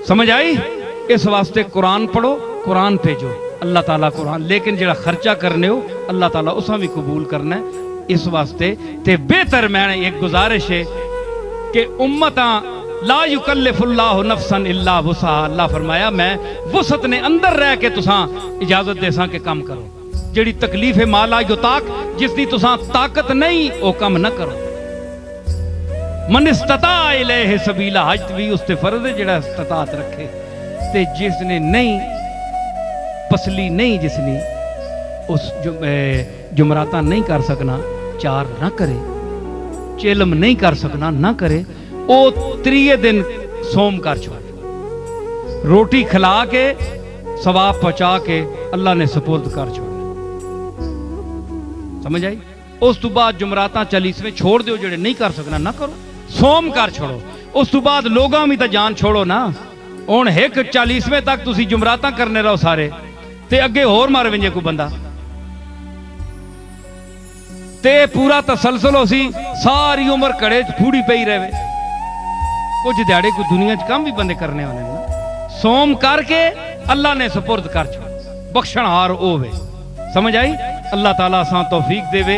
समझ आई? इस वास्ते कुरान पढ़ो, कुरान भेजो, अल्लाह ताला कुरान, लेकिन जेड़ा खर्चा करने हो अल्लाह ताला उसा भी कबूल करना है। इस वास्ते ते बेहतर मैंने एक गुजारिश है कि उम्मता ला युकल्लिफुल्लाहु नफ्सन इल्ला वुसअहा, अल्लाह फरमाया मैं वुसअत ने अंदर रह के तुसां इजाजत देसां के काम करो। जेड़ी तकलीफ है माला युताक, जिसदी तुसां ताकत नहीं वो काम न करो। मन इस्तता इलैहि सबीला, हज भी उसते फर्ज है जेड़ा इस्तात रखे, ते जिसने नहीं पसली नहीं, जिसने उस जुमराता नहीं कर सकना, चार ना करे, चेलम नहीं कर सकना ना करे, ओ त्रीए दिन सोम कर छोड़े, रोटी खिला के सवाब पहुंचा के अल्लाह ने सुपुर्द कर छोड़े। समझ आई? उस तो बाद जुमराता 40वें छोड़ दो, जेड़े नहीं कर सकना ना करो, सोम कर छोड़ो। उस तो बाद लोगों भी तो जान छोड़ो ना। हुण एक 40वें तक तुसी जुमराता करने रहो सारे, ते अगे होर मार वेंजे कोई बंदा, ते पूरा तसलसल हो सी, सारी उम्र कड़े फूड़ी पई रहे। कुछ दिहाड़े कोई दुनिया च काम भी बंदे करने होने ना। सोम करके अल्लाह ने सुपुर्द कर छोड़, बख्शणहार होवे। समझ आई? अल्लाह ताला असां तौफीक देवे।